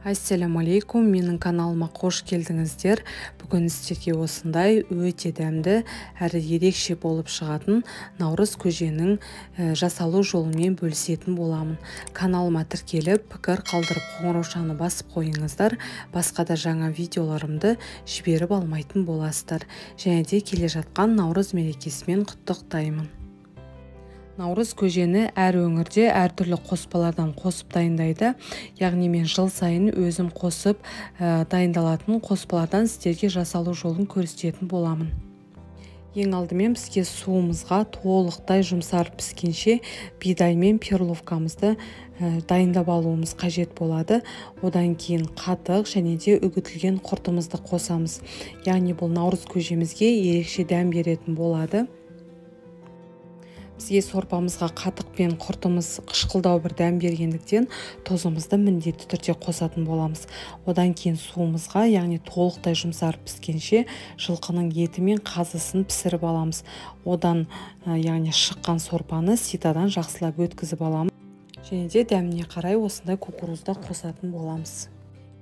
Ассаламу алейкум, менің каналыма қош келдіңіздер. Бүгін сіздерге осындай өте дәмді әрі ерекше болып шығатын наурыз көженің жасалу жолымен бөлісетін боламын. Каналыма тіркеліп, пікір қалдырып, қоңыраушаны басып қойыңыздар. Басқа да жаңа видеоларымды жіберіп алмайтын боласыздар. Және де келе жатқан наурыз мерекесімен құттықтаймын. Наурыз көжені әр өңірде әртүрлі қоспалардан қосып дайындайды. Яғни мен жыл сайын өзім қосып дайындалатын қоспалардан сіздерге жасалу жолын көрсететін боламын. Ең алдымен бізге суымызға толықтай жұмсарып піскенше бидай мен перловкамызды дайындап алуымыз қажет болады. Одан кейін қатық және де үгітілген құртымызды қосамыз. Яғни бұл наурыз көжемізге ерекше дәм беретін болады. Бізге сорпамызға қатық пен құртымыз қышқылдау бір дәм бергендіктен тұзымызды міндетті түрде қосатын боламыз. Одан кейін суымызға, яғни толықтай жұмсарып піскенше жылқының еті мен қазысын пісіріп аламыз. Одан яғни шыққан сорпаны ситадан жақсылап өткізіп аламыз. Және де дәміне қарай осындай кукурузды қосатын боламыз.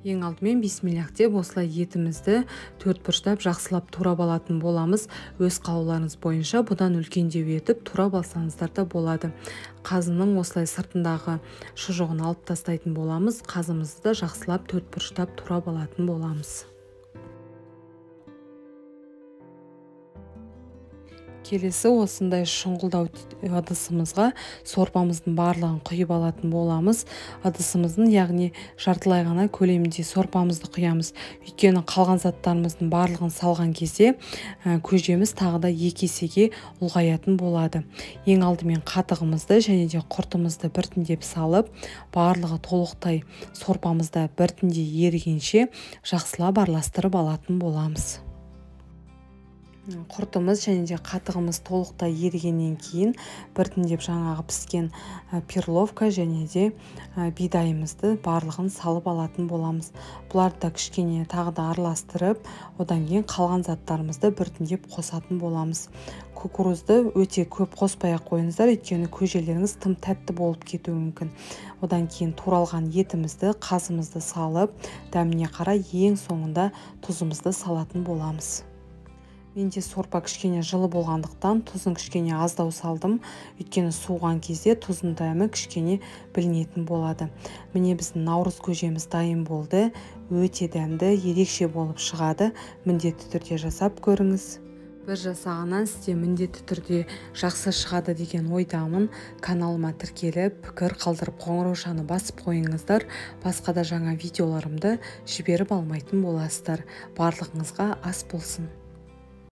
Ең алдымен бисмиллах деп осылай етімізді төртбұрыштап жақсылап турап алатын боламыз. Өз қалауларыңыз бойынша бұдан үлкендеу етіп турап алсаңыздар да болады. Қазының осылай сыртындағы шұжығын алып тастайтын боламыз. Қазымызды да жақсылап төртбұрыштап турап алатын боламыз. Келесі осындай шұңғылдау ыдысымызға сорпамыздың барлығын құйып алатын боламыз. Ыдысымыздың, яғни жартылай ғана көлемінде сорпамызды құямыз. Өйткені қалған заттарымыздың барлығын салған кезде көжеміз тағы да 2 есеге ұлғаятын болады. Ең алдымен қатығымызды және де құртымызды біртіндеп салып, барлығы толықтай сорпамызда біртіндей ерігенше жақсылап араластырып алатын боламыз. Құртымыз және де қатығымыз толықтай ерігеннен кейін біртіндеп жаңағы піскен перловка және де бидайымызды барлығын салып алатын боламыз. Бұларды да кішкене тағы да араластырып, одан кейін қалған заттарымызды біртіндеп қосатын боламыз. Кукурузды өте көп қоспай-ақ қойыңыздар, өйткені көжелеріңіз тым тәтті болып кетуі мүмкін. Одан кейін туралған етімізді, қазымызды салып, дәміне қарай ең соңында тұзымызды салатын боламыз. Менде сорпа кішкене жылы болғандықтан тұзын кішкене аздау салдым. Өйткені суыған кезде тұздың дәмі кішкене білінетін болады. Міне біздің наурыз көжеміз дайын болды. Өте дәмді, ерекше болып шығады. Міндетті түрде жасап көріңіз. Бір жасағаннан сізде міндетті түрде жақсы шығады деген ойдамын. Каналыма тіркеліп, пікір қалдырып, қоңыраушаны басып қойыңыздар. Басқа да жаңа видеоларымды жіберіп алмайтын боласыздар. Барлығыңызға ас болсын.